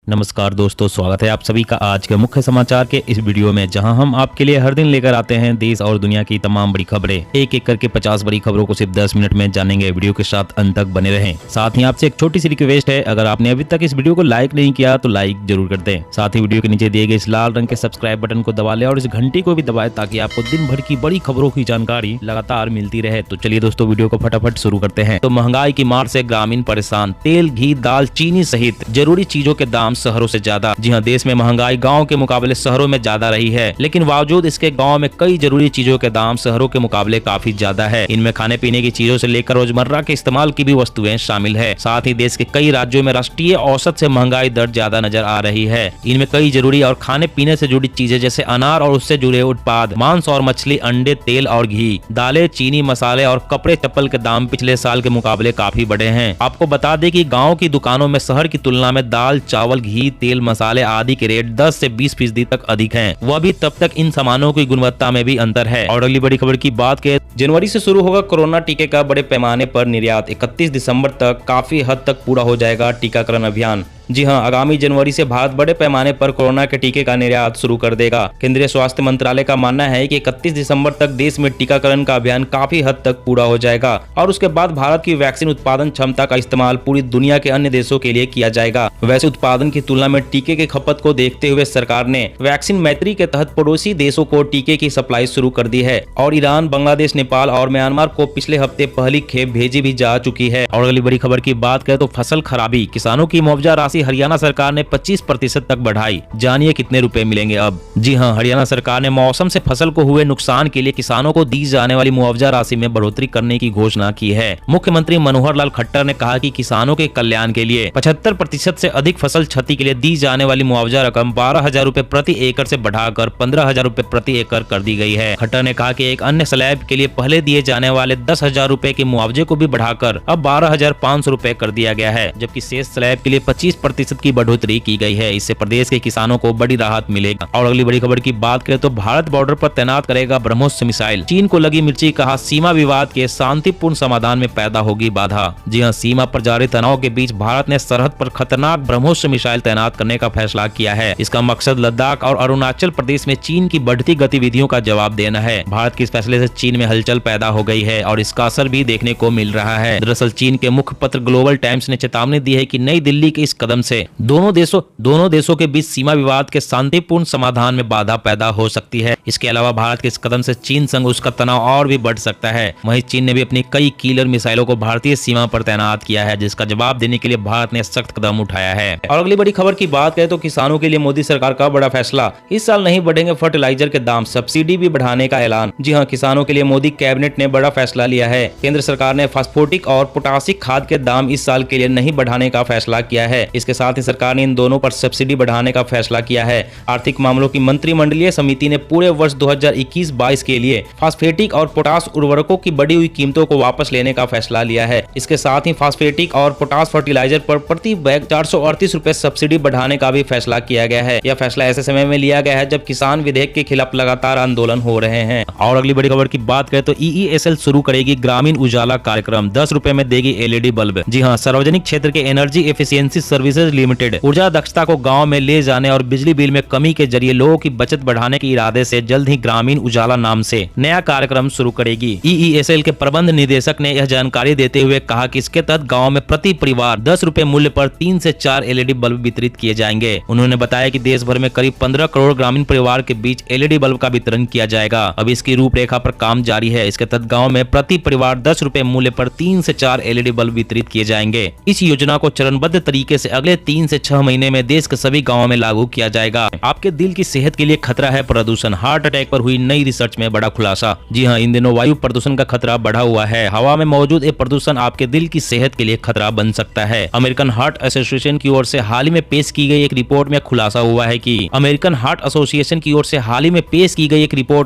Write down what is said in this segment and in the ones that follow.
नमस्कार दोस्तों, स्वागत है आप सभी का आज के मुख्य समाचार के इस वीडियो में, जहां हम आपके लिए हर दिन लेकर आते हैं देश और दुनिया की तमाम बड़ी खबरें। एक एक करके 50 बड़ी खबरों को सिर्फ 10 मिनट में जानेंगे। वीडियो के साथ अंत तक बने रहें। साथ ही आपसे एक छोटी सी रिक्वेस्ट है, अगर आपने अभी तक इस वीडियो को लाइक नहीं किया तो लाइक जरूर कर दें। साथ ही वीडियो के नीचे दिए गए इस लाल रंग के सब्सक्राइब बटन को दबा लें और इस घंटी को भी दबाएं ताकि आपको दिन भर की बड़ी खबरों की जानकारी लगातार मिलती रहे। तो चलिए दोस्तों, वीडियो को फटाफट शुरू करते हैं। तो महंगाई की मार से ग्रामीण परेशान, तेल, घी, दाल, चीनी सहित जरूरी चीजों के दाम शहरों से ज्यादा। जी हाँ, देश में महंगाई गांव के मुकाबले शहरों में ज्यादा रही है, लेकिन बावजूद इसके गांव में कई जरूरी चीजों के दाम शहरों के मुकाबले काफी ज्यादा है। इनमें खाने पीने की चीजों से लेकर रोजमर्रा के इस्तेमाल की भी वस्तुएं शामिल है। साथ ही देश के कई राज्यों में राष्ट्रीय औसत से महंगाई दर ज्यादा नजर आ रही है। इनमें कई जरूरी और खाने पीने से जुड़ी चीजें जैसे अनार और उससे जुड़े उत्पाद, मांस और मछली, अंडे, तेल और घी, दालें, चीनी, मसाले और कपड़े चप्पल के दाम पिछले साल के मुकाबले काफी बढ़े हैं। आपको बता दें कि गाँव की दुकानों में शहर की तुलना में दाल, चावल, घी, तेल, मसाले आदि के रेट 10 से 20% तक अधिक हैं। वह भी तब तक इन सामानों की गुणवत्ता में भी अंतर है। और अगली बड़ी खबर की बात करें, जनवरी से शुरू होगा कोरोना टीके का बड़े पैमाने पर निर्यात। 31 दिसंबर तक काफी हद तक पूरा हो जाएगा टीकाकरण अभियान। जी हां, आगामी जनवरी से भारत बड़े पैमाने पर कोरोना के टीके का निर्यात शुरू कर देगा। केंद्रीय स्वास्थ्य मंत्रालय का मानना है कि 31 दिसंबर तक देश में टीकाकरण का अभियान काफी हद तक पूरा हो जाएगा और उसके बाद भारत की वैक्सीन उत्पादन क्षमता का इस्तेमाल पूरी दुनिया के अन्य देशों के लिए किया जाएगा। वैसे उत्पादन की तुलना में टीके की खपत को देखते हुए सरकार ने वैक्सीन मैत्री के तहत पड़ोसी देशों को टीके की सप्लाई शुरू कर दी है और ईरान, बांग्लादेश, नेपाल और म्यांमार को पिछले हफ्ते पहली खेप भेजी भी जा चुकी है। और अगली बड़ी खबर की बात करें तो फसल खराबी, किसानों की मुआवजा राशि हरियाणा सरकार ने 25% तक बढ़ाई। जानिए कितने रुपए मिलेंगे अब। जी हां, हरियाणा सरकार ने मौसम से फसल को हुए नुकसान के लिए किसानों को दी जाने वाली मुआवजा राशि में बढ़ोतरी करने की घोषणा की है। मुख्यमंत्री मनोहर लाल खट्टर ने कहा कि किसानों के कल्याण के लिए 75% से अधिक फसल क्षति के लिए दी जाने वाली मुआवजा रकम 12,000 रूपए प्रति एकड़ से बढ़ाकर 15,000 रूपए प्रति एकड़ कर दी गई है। खट्टर ने कहा कि एक अन्य स्लैब के लिए पहले दिए जाने वाले 10,000 रूपए के मुआवजे को भी बढ़ाकर अब 12,500 रूपए कर दिया गया है, जबकि शेष स्लैब के लिए 25% की बढ़ोतरी की गई है। इससे प्रदेश के किसानों को बड़ी राहत मिलेगा। और अगली बड़ी खबर की बात करें तो भारत बॉर्डर पर तैनात करेगा ब्रह्मोस मिसाइल। चीन को लगी मिर्ची, कहा सीमा विवाद के शांतिपूर्ण समाधान में पैदा होगी बाधा। जी हां, सीमा पर जारी तनाव के बीच भारत ने सरहद पर खतरनाक ब्रह्मोस मिसाइल तैनात करने का फैसला किया है। इसका मकसद लद्दाख और अरुणाचल प्रदेश में चीन की बढ़ती गतिविधियों का जवाब देना है। भारत के इस फैसले से चीन में हलचल पैदा हो गई है और इसका असर भी देखने को मिल रहा है। दरअसल चीन के मुख्य पत्र ग्लोबल टाइम्स ने चेतावनी दी है कि नई दिल्ली के इस कदम से दोनों देशों के बीच सीमा विवाद के शांतिपूर्ण समाधान में बाधा पैदा हो सकती है। इसके अलावा भारत के इस कदम से चीन संग उसका तनाव और भी बढ़ सकता है। वहीं चीन ने भी अपनी कई कीलर मिसाइलों को भारतीय सीमा पर तैनात किया है, जिसका जवाब देने के लिए भारत ने सख्त कदम उठाया है। और अगली बड़ी खबर की बात करें तो किसानों के लिए मोदी सरकार का बड़ा फैसला, इस साल नहीं बढ़ेंगे फर्टिलाइजर के दाम, सब्सिडी भी बढ़ाने का ऐलान। जी हाँ, किसानों के लिए मोदी कैबिनेट ने बड़ा फैसला लिया है। केंद्र सरकार ने फास्फोटिक और पोटासिक खाद के दाम इस साल के लिए नहीं बढ़ाने का फैसला किया है। इसके साथ ही सरकार ने इन दोनों पर सब्सिडी बढ़ाने का फैसला किया है। आर्थिक मामलों की मंत्रिमंडलीय समिति ने पूरे वर्ष 2021-22 के लिए फास्फेटिक और पोटास उर्वरकों की बढ़ी हुई कीमतों को वापस लेने का फैसला लिया है। इसके साथ ही फास्फेटिक और पोटास फर्टिलाइजर पर प्रति बैग 438 रूपए सब्सिडी बढ़ाने का भी फैसला किया गया है। यह फैसला ऐसे समय में लिया गया है जब किसान विधेयक के खिलाफ लगातार आंदोलन हो रहे हैं। और अगली बड़ी खबर की बात करें तो EESL शुरू करेगी ग्रामीण उजाला कार्यक्रम, 10 रुपए में देगी LED बल्ब। जी हाँ, सार्वजनिक क्षेत्र के एनर्जी एफिशिएंसी सर्विसेज लिमिटेड ऊर्जा दक्षता को गांव में ले जाने और बिजली बिल में कमी के जरिए लोगों की बचत बढ़ाने के इरादे से जल्द ही ग्रामीण उजाला नाम से नया कार्यक्रम शुरू करेगी। EESL के प्रबंध निदेशक ने यह जानकारी देते हुए कहा कि इसके तहत गांव में प्रति परिवार 10 रुपए मूल्य पर 3 से 4 LED बल्ब वितरित किए जाएंगे। उन्होंने बताया कि देश भर में करीब 15 करोड़ ग्रामीण परिवार के बीच LED बल्ब का वितरण किया जाएगा। अब इसकी रूपरेखा पर काम जारी है। इसके तहत गाँव में प्रति परिवार 10 रुपए मूल्य पर 3 से 4 LED बल्ब वितरित किए जाएंगे। इस योजना को चरणबद्ध तरीके से अगले 3 से 6 महीने में देश के सभी गाँवों में लागू किया जाएगा। आपके दिल की सेहत के लिए खतरा है प्रदूषण, हार्ट अटैक पर हुई नई रिसर्च में बड़ा खुलासा। जी हां, इन दिनों वायु प्रदूषण का खतरा बढ़ा हुआ है। हवा में मौजूद ये प्रदूषण आपके दिल की सेहत के लिए खतरा बन सकता है। अमेरिकन हार्ट एसोसिएशन की ओर से हाल ही में पेश की गई एक रिपोर्ट में खुलासा हुआ है कि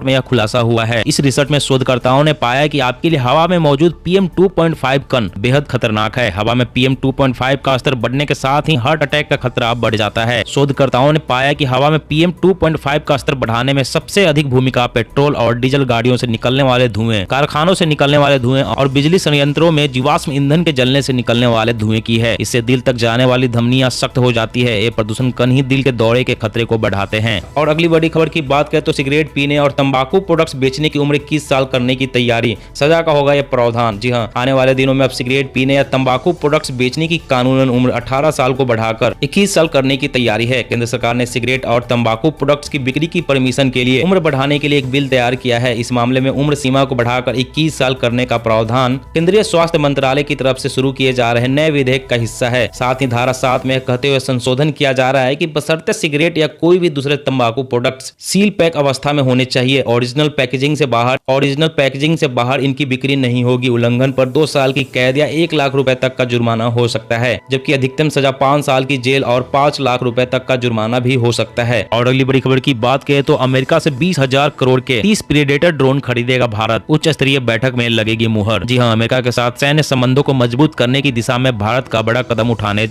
यह खुलासा हुआ है। इस रिसर्च में शोधकर्ताओं ने पाया कि आपके लिए हवा में मौजूद PM 2.5 कण बेहद खतरनाक है। हवा में PM 2.5 का स्तर बढ़ने के साथ साथ ही हार्ट अटैक का खतरा बढ़ जाता है। शोधकर्ताओं ने पाया कि हवा में PM 2.5 का स्तर बढ़ाने में सबसे अधिक भूमिका पेट्रोल और डीजल गाड़ियों से निकलने वाले धुएं, कारखानों से निकलने वाले धुएं और बिजली संयंत्रों में जीवाश्म ईंधन के जलने से निकलने वाले धुएं की है। इससे दिल तक जाने वाली धमनियां सख्त हो जाती है। ये प्रदूषण कण ही दिल के दौरे के खतरे को बढ़ाते हैं। और अगली बड़ी खबर की बात करें तो सिगरेट पीने और तंबाकू प्रोडक्ट्स बेचने की उम्र 21 साल करने की तैयारी, सजा का होगा यह प्रावधान। जी हाँ, आने वाले दिनों में अब सिगरेट पीने या तंबाकू प्रोडक्ट्स बेचने की कानूनन उम्र 18 साल को बढ़ाकर 21 साल करने की तैयारी है। केंद्र सरकार ने सिगरेट और तंबाकू प्रोडक्ट्स की बिक्री की परमिशन के लिए उम्र बढ़ाने के लिए एक बिल तैयार किया है। इस मामले में उम्र सीमा को बढ़ाकर 21 साल करने का प्रावधान केंद्रीय स्वास्थ्य मंत्रालय की तरफ से शुरू किए जा रहे नए विधेयक का हिस्सा है। साथ ही धारा 7 में कहते हुए संशोधन किया जा रहा है कि बशर्ते सिगरेट या कोई भी दूसरे तंबाकू प्रोडक्ट्स सील पैक अवस्था में होने चाहिए। ओरिजिनल पैकेजिंग से बाहर इनकी बिक्री नहीं होगी। उल्लंघन पर 2 साल की कैद या 1 लाख रुपए तक का जुर्माना हो सकता है, जबकि अधिकतम सजा 5 साल की जेल और 5 लाख रुपए तक का जुर्माना भी हो सकता है। और अगली बड़ी खबर की बात करें तो अमेरिका से 20,000 करोड़ के 30 प्रीडेटर ड्रोन खरीदेगा भारत, उच्च स्तरीय बैठक में लगेगी मुहर। जी हाँ, अमेरिका के साथ सैन्य संबंधों को मजबूत करने की दिशा में भारत का बड़ा कदम उठाने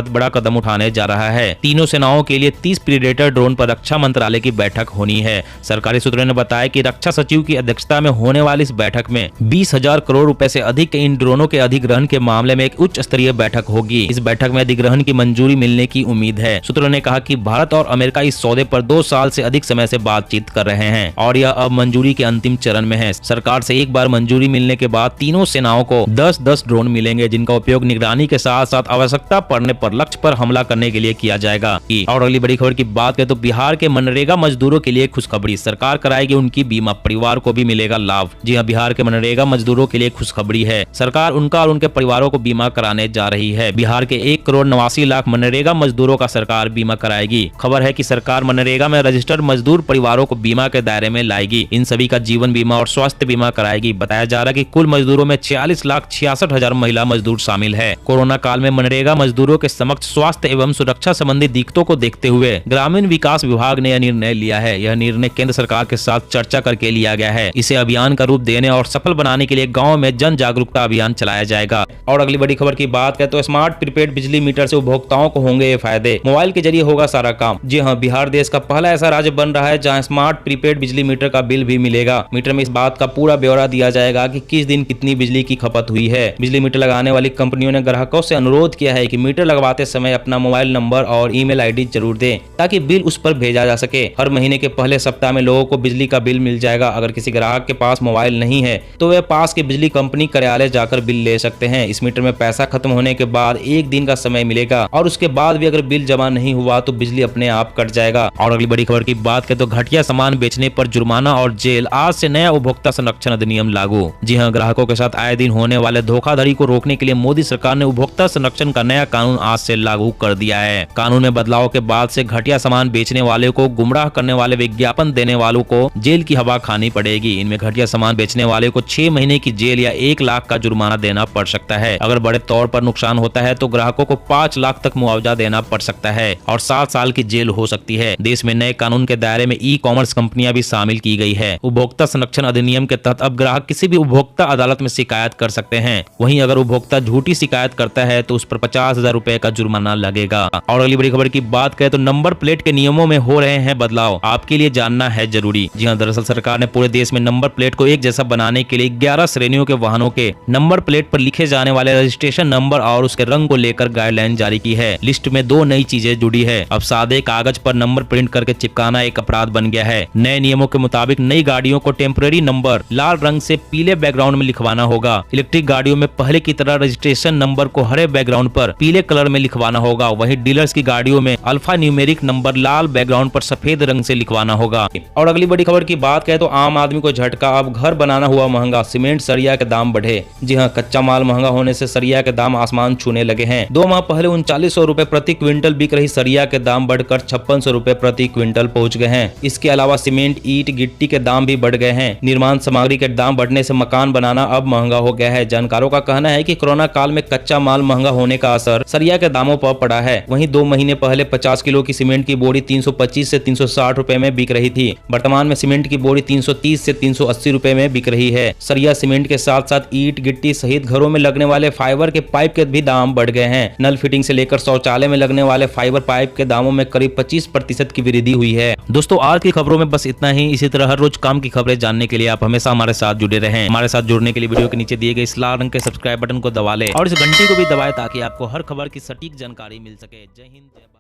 बड़ा कदम उठाने जा रहा है। तीनों सेनाओं के लिए 30 प्रीडेटर ड्रोन पर रक्षा मंत्रालय की बैठक होनी है। सरकारी सूत्रों ने बताया कि रक्षा सचिव की अध्यक्षता में होने वाली इस बैठक में 20,000 करोड़ रुपए से अधिक के इन ड्रोनों के अधिग्रहण के मामले में एक उच्च स्तरीय बैठक होगी। इस बैठक में अधिग्रहण की मंजूरी मिलने की उम्मीद है। सूत्रों ने कहा कि भारत और अमेरिका इस सौदे पर 2 साल से अधिक समय से बातचीत कर रहे हैं और यह अब मंजूरी के अंतिम चरण में है। सरकार से एक बार मंजूरी मिलने के बाद तीनों सेनाओं को 10-10 ड्रोन मिलेंगे, जिनका उपयोग निगरानी के साथ साथ आवश्यकता पड़ने पर लक्ष्य पर हमला करने के लिए किया जाएगा। और अगली बड़ी खबर की बात करें तो बिहार के मनरेगा मजदूरों के लिए खुशखबरी, सरकार कराएगी उनकी बीमा, परिवार को भी मिलेगा लाभ। जी हाँ, बिहार के मनरेगा मजदूरों के लिए खुशखबरी है। सरकार उनका और उनके परिवारों को बीमा कराने जा रही है। बिहार के 1,89,00,000 मनरेगा मजदूरों का सरकार बीमा कराएगी। खबर है कि सरकार मनरेगा में रजिस्टर्ड मजदूर परिवारों को बीमा के दायरे में लाएगी। इन सभी का जीवन बीमा और स्वास्थ्य बीमा कराएगी। बताया जा रहा है कि कुल मजदूरों में 46,66,000 महिला मजदूर शामिल है। कोरोना काल में मनरेगा मजदूरों के समक्ष स्वास्थ्य एवं सुरक्षा संबंधी दिक्कतों को देखते हुए ग्रामीण विकास विभाग ने यह निर्णय लिया है। यह निर्णय केंद्र सरकार के साथ चर्चा करके लिया गया है। इसे अभियान का रूप देने और सफल बनाने के लिए गाँव में जन जागरूकता अभियान चलाया जाएगा। और अगली बड़ी खबर की बात करें तो स्मार्ट प्रीपेड बिजली मीटर से उपभोक्ताओं को होंगे ये फायदे, मोबाइल के जरिए होगा सारा काम। जी हाँ, बिहार देश का पहला ऐसा राज्य बन रहा है जहाँ स्मार्ट प्रीपेड बिजली मीटर का बिल भी मिलेगा। मीटर में इस बात का पूरा ब्यौरा दिया जाएगा कि किस दिन कितनी बिजली की खपत हुई है। बिजली मीटर लगाने वाली कंपनियों ने ग्राहकों से अनुरोध किया है कि मीटर लगवाते समय अपना मोबाइल नंबर और ईमेल आईडी जरूर दें ताकि बिल उस पर भेजा जा सके। हर महीने के पहले सप्ताह में लोगों को बिजली का बिल मिल जाएगा। अगर किसी ग्राहक के पास मोबाइल नहीं है तो वे पास के बिजली कंपनी कार्यालय जाकर बिल ले सकते हैं। इस मीटर में पैसा खत्म होने के बाद 1 दिन का समय मिलेगा और उसके बाद भी अगर बिल जमा नहीं हुआ तो बिजली अपने आप कट जाएगा। और अगली बड़ी खबर की बात करें तो घटिया सामान बेचने पर जुर्माना और जेल, आज से नया उपभोक्ता संरक्षण अधिनियम लागू। जी हाँ, ग्राहकों के साथ आए दिन होने वाले धोखाधड़ी को रोकने के लिए मोदी सरकार ने उपभोक्ता संरक्षण का नया कानून आज से लागू कर दिया है। कानून में बदलाव के बाद से घटिया सामान बेचने वाले को, गुमराह करने वाले विज्ञापन देने वालों को जेल की हवा खानी पड़ेगी। इनमें घटिया सामान बेचने वाले को 6 महीने की जेल या 1 लाख का जुर्माना देना पड़ सकता है। अगर बड़े तौर पर नुकसान होता है तो ग्राहकों को 5 लाख तक मुआवजा देना पड़ सकता है और 7 साल की जेल हो सकती है। देश में नए कानून के दायरे में ई कॉमर्स कंपनियां भी शामिल की गई है। उपभोक्ता संरक्षण अधिनियम के तहत अब ग्राहक किसी भी उपभोक्ता अदालत में शिकायत कर सकते हैं। वहीं अगर उपभोक्ता झूठी शिकायत करता है तो उस पर 50,000 रुपए का जुर्माना लगेगा। और अगली बड़ी खबर की बात करें तो नंबर प्लेट के नियमों में हो रहे हैं बदलाव, आपके लिए जानना है जरूरी। जी हाँ, दरअसल सरकार ने पूरे देश में नंबर प्लेट को एक जैसा बनाने के लिए 11 श्रेणियों के वाहनों के नंबर प्लेट पर लिखे जाने वाले रजिस्ट्रेशन नंबर और उसके रंग को लेकर गाइडलाइन जारी की है। लिस्ट में 2 नई चीजें जुड़ी है। अब सादे कागज पर नंबर प्रिंट करके चिपकाना एक अपराध बन गया है। नए नियमों के मुताबिक नई गाड़ियों को टेम्पररी नंबर लाल रंग से पीले बैकग्राउंड में लिखवाना होगा। इलेक्ट्रिक गाड़ियों में पहले की तरह रजिस्ट्रेशन नंबर को हरे बैकग्राउंड पर पीले कलर में लिखवाना होगा। वहीं डीलर्स की गाड़ियों में अल्फा न्यूमेरिक नंबर लाल बैकग्राउंड पर सफेद रंग से लिखवाना होगा। और अगली बड़ी खबर की बात करें तो आम आदमी को झटका, अब घर बनाना हुआ महंगा, सीमेंट सरिया के दाम बढ़े। जी हाँ, कच्चा माल महंगा होने से सरिया के दाम आसमान छूने लगे हैं। 2 माह पहले 3900 रुपए प्रति क्विंटल बिक रही सरिया के दाम बढ़कर 5600 रुपए प्रति क्विंटल पहुंच गए हैं। इसके अलावा सीमेंट, ईंट, गिट्टी के दाम भी बढ़ गए हैं। निर्माण सामग्री के दाम बढ़ने से मकान बनाना अब महंगा हो गया है। जानकारों का कहना है कि कोरोना काल में कच्चा माल महंगा होने का असर सरिया के दामों पर पड़ा है। वहीं 2 महीने पहले 50 किलो की सीमेंट की बोरी 325 से 360 रुपए में बिक रही थी। वर्तमान में सीमेंट की बोरी 330 से 380 रुपए में बिक रही है। सरिया सीमेंट के साथ साथ ईंट, गिट्टी सहित घरों में लगने वाले फाइबर के पाइप के भी दाम बढ़ गए हैं। नल फिटिंग से लेकर शौचालय में लगने वाले फाइबर पाइप के दामों में करीब 25% की वृद्धि हुई है। दोस्तों आज की खबरों में बस इतना ही। इसी तरह हर रोज काम की खबरें जानने के लिए आप हमेशा हमारे साथ जुड़े रहें। हमारे साथ जुड़ने के लिए वीडियो के नीचे दिए गए इस लाल रंग के सब्सक्राइब बटन को दबा लें और इस घंटी को भी दबाएं ताकि आपको हर खबर की सटीक जानकारी मिल सके। जय हिंद।